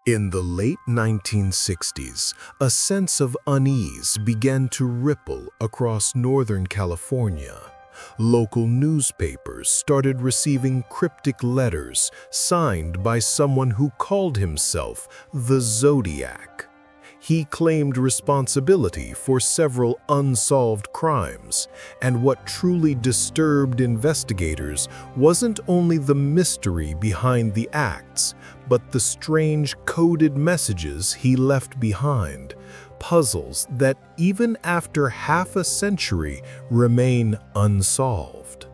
In the late 1960s, a sense of unease began to ripple across Northern California. Local newspapers started receiving cryptic letters signed by someone who called himself the Zodiac. He claimed responsibility for several unsolved crimes, and what truly disturbed investigators wasn't only the mystery behind the acts, but the strange coded messages he left behind, puzzles that even after half a century remain unsolved.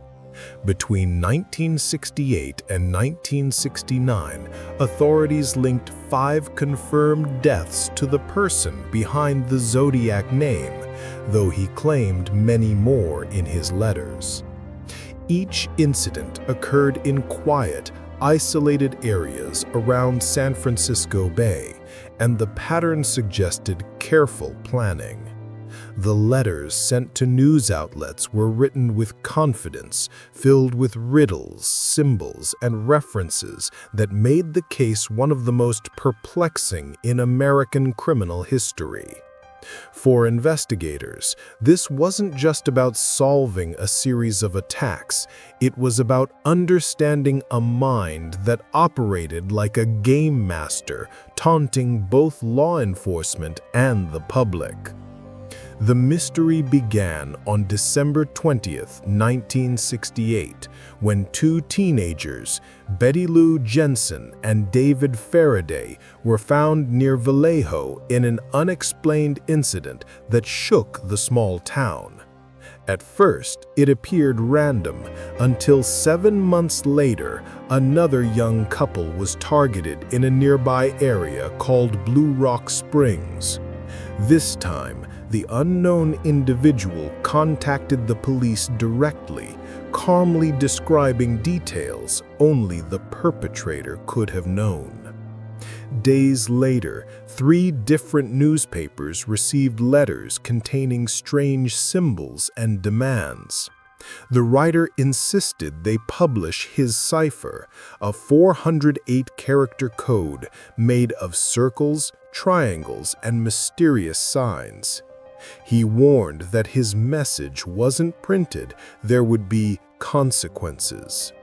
Between 1968 and 1969, authorities linked 5 confirmed deaths to the person behind the Zodiac name, though he claimed many more in his letters. Each incident occurred in quiet, isolated areas around San Francisco Bay, and the pattern suggested careful planning. The letters sent to news outlets were written with confidence, filled with riddles, symbols, and references that made the case one of the most perplexing in American criminal history. For investigators, this wasn't just about solving a series of attacks, it was about understanding a mind that operated like a game master, taunting both law enforcement and the public. The mystery began on December 20th, 1968, when 2 teenagers, Betty Lou Jensen and David Faraday, were found near Vallejo in an unexplained incident that shook the small town. At first, it appeared random, until 7 months later, another young couple was targeted in a nearby area called Blue Rock Springs. This time, the unknown individual contacted the police directly, calmly describing details only the perpetrator could have known. Days later, 3 different newspapers received letters containing strange symbols and demands. The writer insisted they publish his cipher, a 408-character code made of circles, triangles, and mysterious signs. He warned that his message wasn't printed, there would be consequences.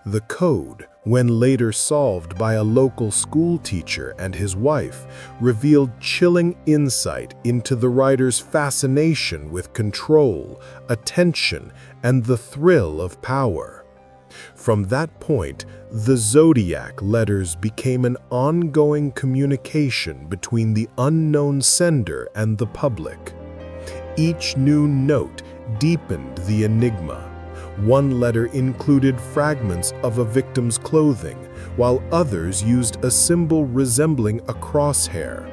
The code, when later solved by a local school teacher and his wife, revealed chilling insight into the writer's fascination with control, attention, and the thrill of power. From that point, the Zodiac letters became an ongoing communication between the unknown sender and the public. Each new note deepened the enigma. One letter included fragments of a victim's clothing, while others used a symbol resembling a crosshair.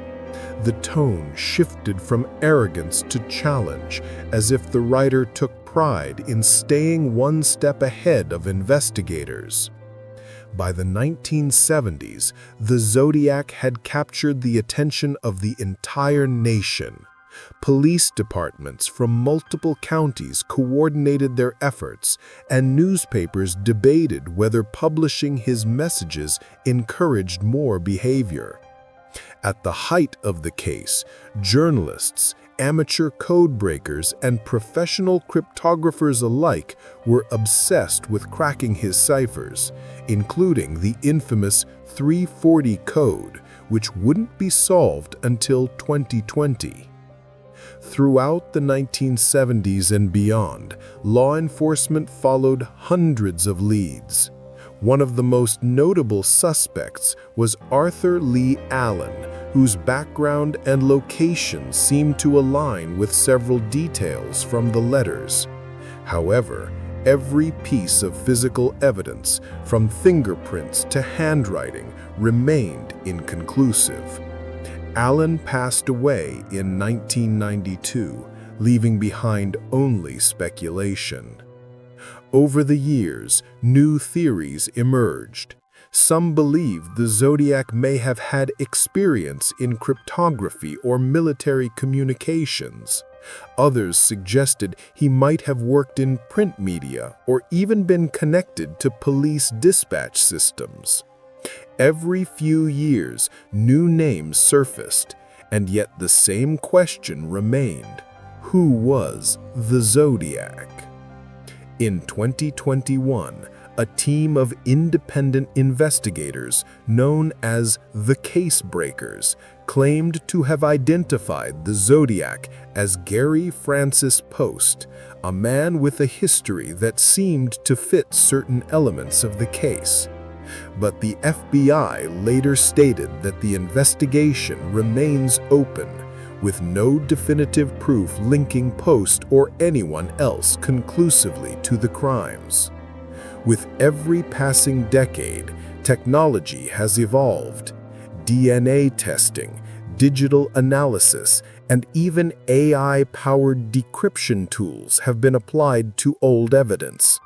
The tone shifted from arrogance to challenge, as if the writer took pride in staying one step ahead of investigators. By the 1970s, the Zodiac had captured the attention of the entire nation. Police departments from multiple counties coordinated their efforts, and newspapers debated whether publishing his messages encouraged more behavior. At the height of the case, journalists, amateur code breakers, and professional cryptographers alike were obsessed with cracking his ciphers, including the infamous 340 code, which wouldn't be solved until 2020. Throughout the 1970s and beyond, law enforcement followed hundreds of leads. One of the most notable suspects was Arthur Lee Allen, whose background and location seemed to align with several details from the letters. However, every piece of physical evidence, from fingerprints to handwriting, remained inconclusive. Allen passed away in 1992, leaving behind only speculation. Over the years, new theories emerged. Some believed the Zodiac may have had experience in cryptography or military communications. Others suggested he might have worked in print media or even been connected to police dispatch systems. Every few years, new names surfaced, and yet the same question remained: who was the Zodiac? In 2021, a team of independent investigators known as the Case Breakers claimed to have identified the Zodiac as Gary Francis Post, a man with a history that seemed to fit certain elements of the case. But the FBI later stated that the investigation remains open, with no definitive proof linking Post or anyone else conclusively to the crimes. With every passing decade, technology has evolved. DNA testing, digital analysis, and even AI-powered decryption tools have been applied to old evidence.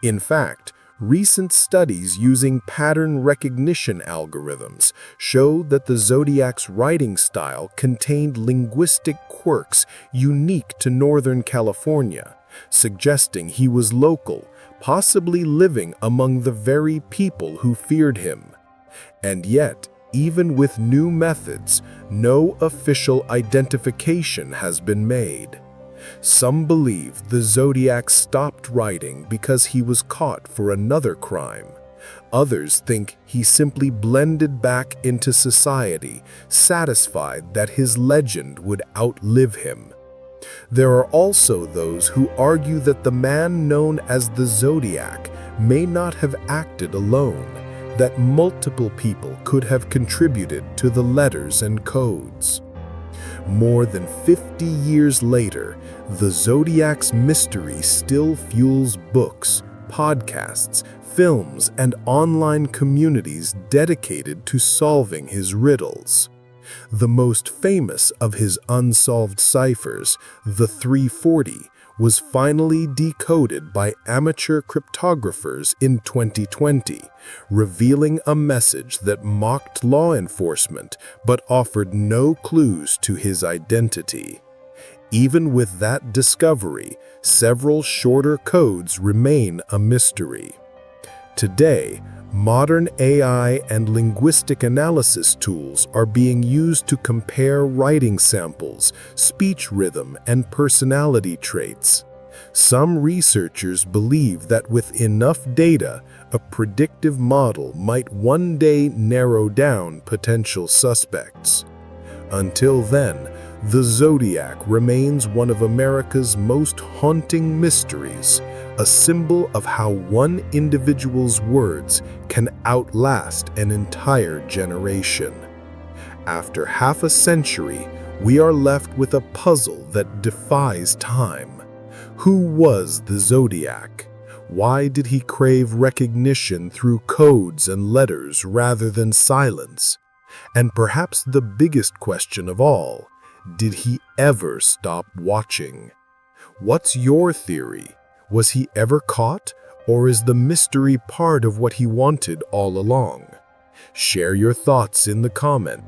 In fact, recent studies using pattern recognition algorithms show that the Zodiac's writing style contained linguistic quirks unique to Northern California, suggesting he was local, possibly living among the very people who feared him. And yet, even with new methods, no official identification has been made. Some believe the Zodiac stopped writing because he was caught for another crime. Others think he simply blended back into society, satisfied that his legend would outlive him. There are also those who argue that the man known as the Zodiac may not have acted alone, that multiple people could have contributed to the letters and codes. More than 50 years later, the Zodiac's mystery still fuels books, podcasts, films, and online communities dedicated to solving his riddles. The most famous of his unsolved ciphers, the 340, was finally decoded by amateur cryptographers in 2020, revealing a message that mocked law enforcement but offered no clues to his identity. Even with that discovery, several shorter codes remain a mystery. Today, modern AI and linguistic analysis tools are being used to compare writing samples, speech rhythm, and personality traits. Some researchers believe that with enough data, a predictive model might one day narrow down potential suspects. Until then, the Zodiac remains one of America's most haunting mysteries, a symbol of how one individual's words can outlast an entire generation. After half a century, we are left with a puzzle that defies time. Who was the Zodiac? Why did he crave recognition through codes and letters rather than silence? And perhaps the biggest question of all, did he ever stop watching? What's your theory? Was he ever caught, or is the mystery part of what he wanted all along? Share your thoughts in the comments.